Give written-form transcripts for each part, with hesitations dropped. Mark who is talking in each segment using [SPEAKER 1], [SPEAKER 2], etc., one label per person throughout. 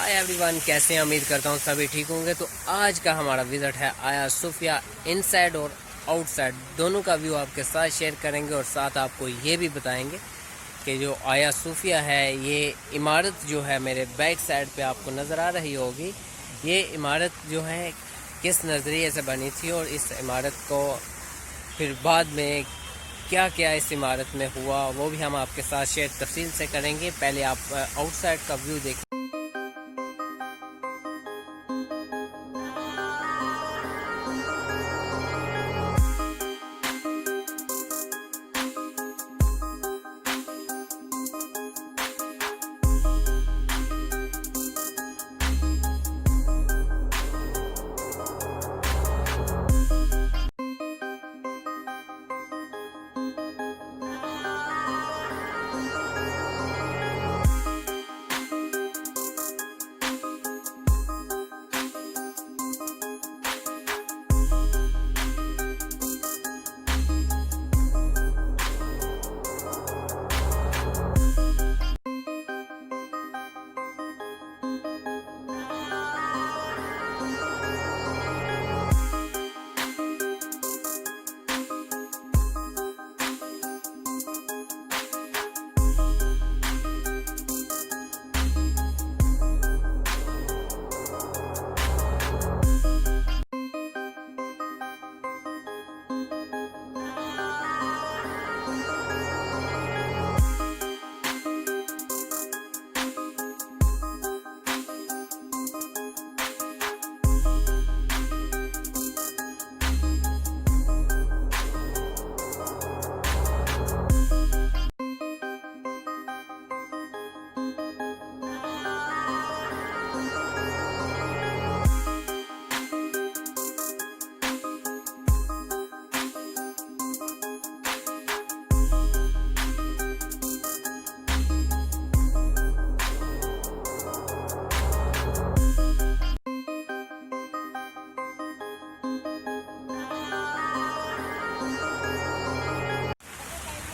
[SPEAKER 1] Hi everyone, कैसे हैं? उम्मीद करता हूँ सभी ठीक होंगे। तो आज का हमारा विजिट है आया सूफिया। इनसाइड और आउटसाइड दोनों का व्यू आपके साथ शेयर करेंगे और साथ आपको ये भी बताएंगे कि जो आया सूफिया है, ये इमारत जो है मेरे बैक साइड पे आपको नज़र आ रही होगी। ये इमारत जो है किस नज़रिए से बनी थी और इस इमारत को फिर बाद में क्या क्या इस इमारत में हुआ वो भी हम आपके साथ शेयर तफसील से करेंगे। पहले आप आउटसाइड का व्यू देखें।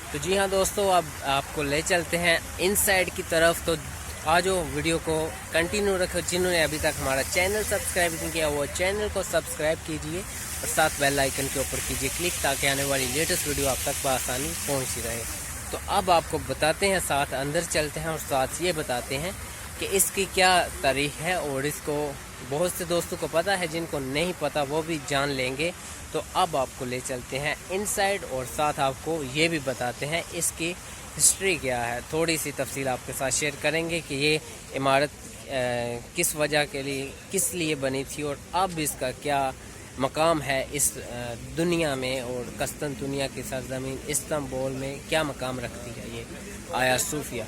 [SPEAKER 1] तो जी हाँ दोस्तों, अब आपको ले चलते हैं इनसाइड की तरफ। तो आज वो वीडियो को कंटिन्यू रखो। जिन्होंने अभी तक हमारा चैनल सब्सक्राइब नहीं किया वो चैनल को सब्सक्राइब कीजिए और साथ बेल आइकन के ऊपर कीजिए क्लिक, ताकि आने वाली लेटेस्ट वीडियो आप तक बआसानी पहुँचती रहे। तो अब आपको बताते हैं, साथ अंदर चलते हैं और साथ ये बताते हैं कि इसकी क्या तारीख है। और इसको बहुत से दोस्तों को पता है, जिनको नहीं पता वो भी जान लेंगे। तो अब आपको ले चलते हैं इनसाइड और साथ आपको ये भी बताते हैं इसकी हिस्ट्री क्या है। थोड़ी सी तफसील आपके साथ शेयर करेंगे कि ये इमारत किस वजह के लिए, किस लिए बनी थी और अब इसका क्या मकाम है इस दुनिया में, और कस्तंतुनिया की सरजमीन इस्तांबुल में क्या मकाम रखती है ये आया सूफिया।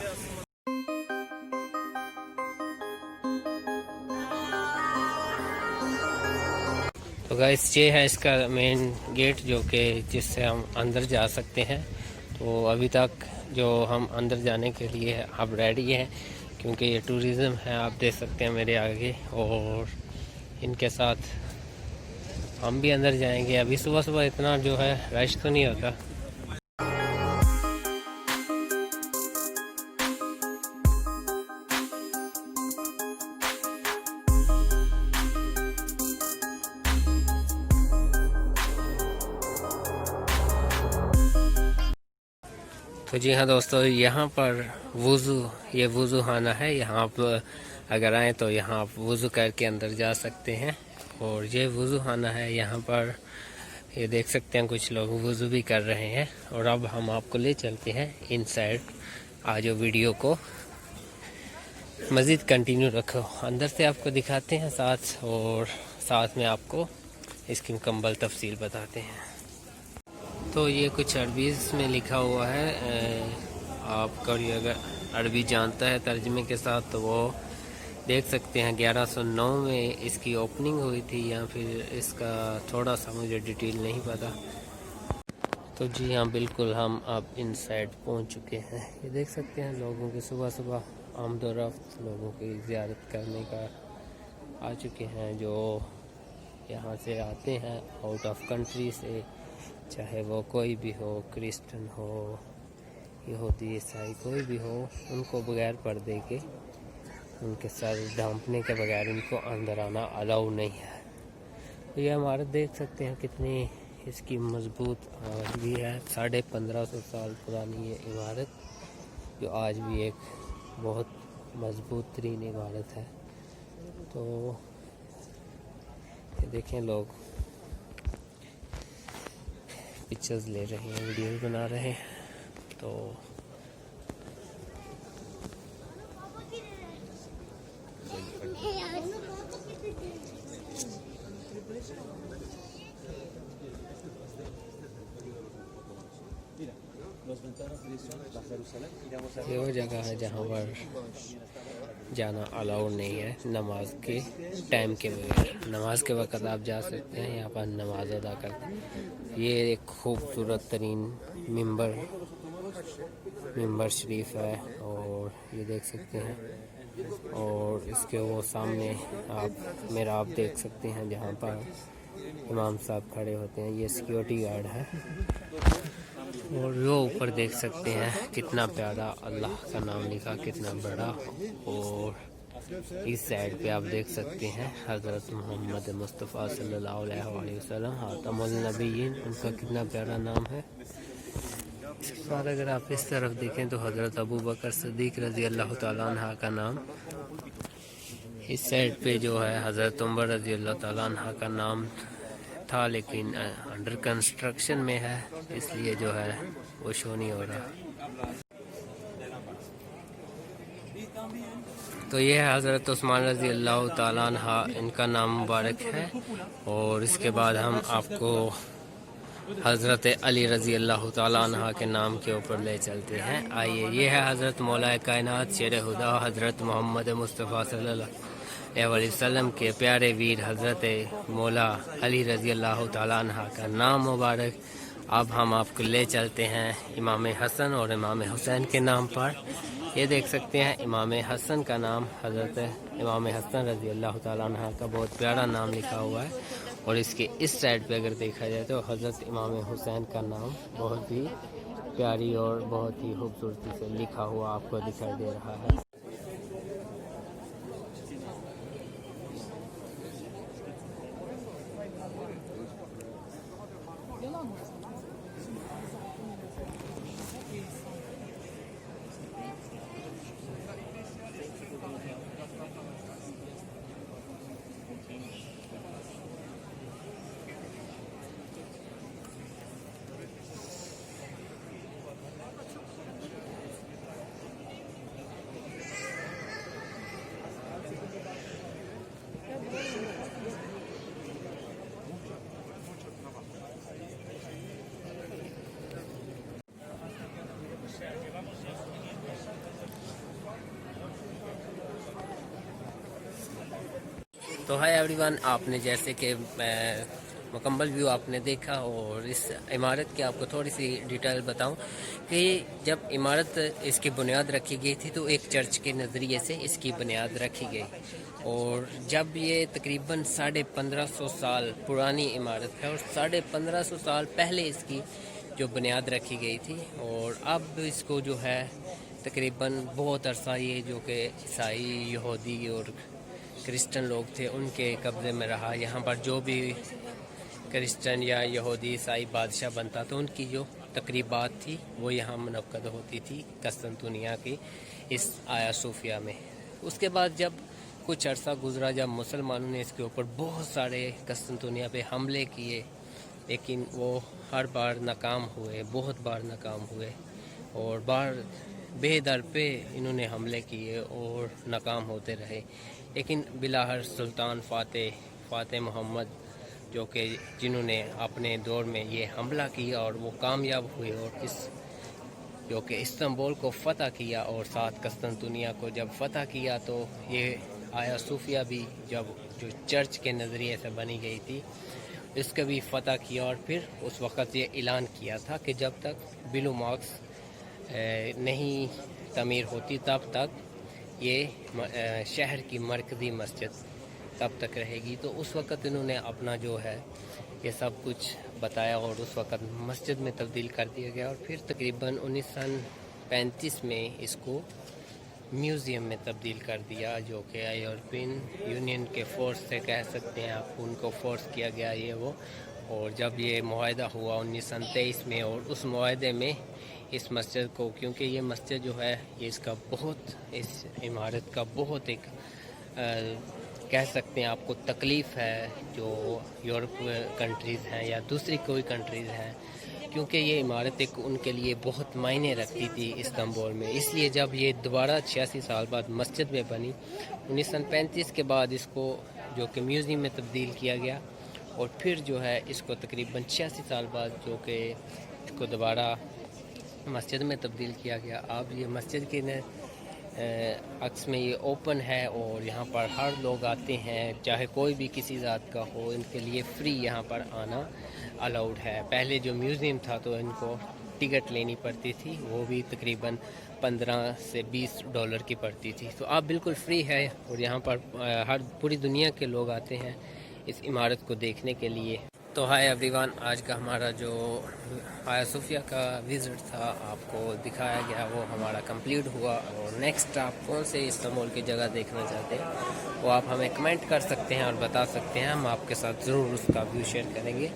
[SPEAKER 1] तो गाइस, ये है इसका मेन गेट जो कि जिससे हम अंदर जा सकते हैं। तो अभी तक जो हम अंदर जाने के लिए अब रेडी हैं, क्योंकि ये टूरिज़्म है, आप देख सकते हैं मेरे आगे। और इनके साथ हम भी अंदर जाएंगे। अभी सुबह सुबह इतना जो है रश तो नहीं होता। तो जी हाँ दोस्तों, यहाँ पर ये वज़ू खाना है। यहाँ आप अगर आएँ तो यहाँ आप वज़ू करके अंदर जा सकते हैं। और ये वज़ू खाना है। यहाँ पर ये देख सकते हैं कुछ लोग वज़ू भी कर रहे हैं। और अब हम आपको ले चलते हैं इनसाइड। आज वीडियो को मज़ीद कंटिन्यू रखो, अंदर से आपको दिखाते हैं साथ, और साथ में आपको इसकी मुकम्मल तफसील बताते हैं। तो ये कुछ अरबीज़ में लिखा हुआ है। आपका अगर अरबी जानता है तर्जमे के साथ तो वो देख सकते हैं। 1109 में इसकी ओपनिंग हुई थी, या फिर इसका थोड़ा सा मुझे डिटेल नहीं पता। तो जी हाँ, बिल्कुल हम अब इनसाइड पहुंच चुके हैं। ये देख सकते हैं लोगों की सुबह सुबह आमदोरफ्त, लोगों की ज़ियारत करने का आ चुके हैं, जो यहाँ से आते हैं आउट ऑफ कंट्री से, चाहे वो कोई भी हो, क्रिश्चियन हो, यहूदी, ईसाई, कोई भी हो, उनको बगैर पर्दे के उनके सर ढांपने के बगैर इनको अंदर आना अलाउ नहीं है। तो ये इमारत देख सकते हैं कितनी इसकी मजबूत आज भी है। 1550 साल पुरानी ये इमारत, जो आज भी एक बहुत मजबूत तरीन इमारत है। तो ये देखें, लोग पिक्चर्स ले रहे हैं, वीडियोस बना रहे हैं। तो ये वो जगह है जहाँ पर जाना अलाउड नहीं है नमाज के टाइम के बगैर। नमाज के वक्त आप जा सकते हैं, यहाँ पर नमाज अदा करते। ये एक खूबसूरत तरीन मिंबर शरीफ है, और ये देख सकते हैं। और इसके वो सामने आप मेहराब देख सकते हैं जहाँ पर इमाम साहब खड़े होते हैं। ये सिक्योरिटी गार्ड है। और वो ऊपर देख सकते हैं कितना प्यारा अल्लाह का नाम लिखा, कितना बड़ा। और इस साइड पे आप देख सकते हैं हज़रत मोहम्मद मुस्तफ़ा सल्लल्लाहु अलैहि वसल्लम खातमुल नबीयीन, उनका कितना प्यारा नाम है। इसके बाद अगर आप इस तरफ देखें तो हज़रत अबू बकर सिद्दीक़ रज़ी अल्लाह तआला अन्हा का नाम। इस साइड पे जो है हज़रत उमर रज़ी अल्लाह तआला अन्हा का नाम था, लेकिन अंडर कंस्ट्रक्शन में है, इसलिए जो है वो शो नहीं हो रहा। तो ये है हज़रत उस्मान रज़ी अल्लाह तआला अन्हा, इनका नाम मुबारक है। और इसके बाद हम आपको हज़रत अली रज़ी अल्लाह तआला अन्हा के नाम के ऊपर ले चलते हैं। आइए, ये है हज़रत मौलाए कायनात शेर खुदा हज़रत मोहम्मद मुस्तफ़ा सल्लल्लाहु अलैहि वसल्लम के प्यारे वीर हज़रत मौला अली रज़ी अल्लाह तआला अन्हा का नाम मुबारक। अब हम आपको ले चलते हैं इमाम हसन और इमाम हुसैन के नाम पर। ये देख सकते हैं इमाम हसन का नाम हज़रत इमाम हसन रज़ी अल्लाह तआला अन्हा का बहुत प्यारा नाम लिखा हुआ है। और इसके इस साइड पे अगर देखा जाए तो हज़रत इमाम हुसैन का नाम बहुत ही प्यारी और बहुत ही खूबसूरती से लिखा हुआ आपको दिखाई दे रहा है। तो हाय एवरीवन, आपने जैसे कि मुकम्मल व्यू आपने देखा। और इस इमारत की आपको थोड़ी सी डिटेल बताऊं कि जब इमारत इसकी बुनियाद रखी गई थी तो एक चर्च के नज़रिए से इसकी बुनियाद रखी गई। और जब ये तकरीबन 1550 साल पुरानी इमारत है और 1550 साल पहले इसकी जो बुनियाद रखी गई थी, और अब इसको जो है तकरीबन बहुत अरसा ये जो कि ईसाई, यहूदी और क्रिश्चियन लोग थे उनके कब्ज़े में रहा। यहाँ पर जो भी क्रिश्चियन या यहूदी ईसाई बादशाह बनता तो उनकी जो तकरीबात थी वो यहाँ मुनक्कद होती थी कस्तंतुनिया की इस आया सूफिया में। उसके बाद जब कुछ अरसा गुजरा, जब मुसलमानों ने इसके ऊपर बहुत सारे कस्तंतुनिया पे हमले किए, लेकिन वो हर बार नाकाम हुए, बहुत बार नाकाम हुए। और बार बेदर पे इन्होंने हमले किए और नाकाम होते रहे। लेकिन बिलाहर सुल्तान फ़ातिह मोहम्मद जो कि जिन्होंने अपने दौर में ये हमला किया और वो कामयाब हुए, और इस जो कि इस्तांबुल को फ़तह किया और साथ कस्तंतुनिया को जब फ़तह किया तो ये आया सूफिया भी जब जो चर्च के नज़रिए से बनी गई थी इसका भी फ़तह किया। और फिर उस वक़्त ये ऐलान किया था कि जब तक बिलू मार्क्स नहीं तमीर होती तब तक ये शहर की मरकज़ी मस्जिद तब तक रहेगी। तो उस वक़्त इन्होंने अपना जो है ये सब कुछ बताया और उस वक़्त मस्जिद में तब्दील कर दिया गया। और फिर तकरीबन 1935 में इसको म्यूज़ियम में तब्दील कर दिया, जो कि यूरोपियन यूनियन के फ़ोर्स से कह सकते हैं आप, उनको फ़ोर्स किया गया ये वो। और जब ये मुआहदा हुआ 1923 में, और उस मुआहदे में इस मस्जिद को, क्योंकि ये मस्जिद जो है ये इसका बहुत, इस इमारत का बहुत एक कह सकते हैं आपको तकलीफ़ है जो यूरोप कंट्रीज़ हैं या दूसरी कोई कंट्रीज़ हैं, क्योंकि ये इमारत एक उनके लिए बहुत मायने रखती थी इस्तांबुल में। इसलिए जब ये दोबारा 86 साल बाद मस्जिद में बनी 1935 के बाद, इसको जो कि म्यूज़ियम में तब्दील किया गया, और फिर जो है इसको तकरीबन 86 साल बाद जो कि इसको दोबारा मस्जिद में तब्दील किया गया। अब ये मस्जिद के न अक्स में ये ओपन है, और यहाँ पर हर लोग आते हैं, चाहे कोई भी किसी ज़ात का हो, इनके लिए फ़्री यहाँ पर आना अलाउड है। पहले जो म्यूज़ियम था तो इनको टिकट लेनी पड़ती थी, वो भी तकरीबन 15 से $20 की पड़ती थी। तो अब बिल्कुल फ्री है, और यहाँ पर हर पूरी दुनिया के लोग आते हैं इस इमारत को देखने के लिए। तो हाय एवरीवन, आज का हमारा जो हाया सोफिया का विज़िट था आपको दिखाया गया, वो हमारा कंप्लीट हुआ। और नेक्स्ट आप कौन से इस्तांबुल की जगह देखना चाहते हैं वो आप हमें कमेंट कर सकते हैं और बता सकते हैं, हम आपके साथ ज़रूर उसका व्यू शेयर करेंगे।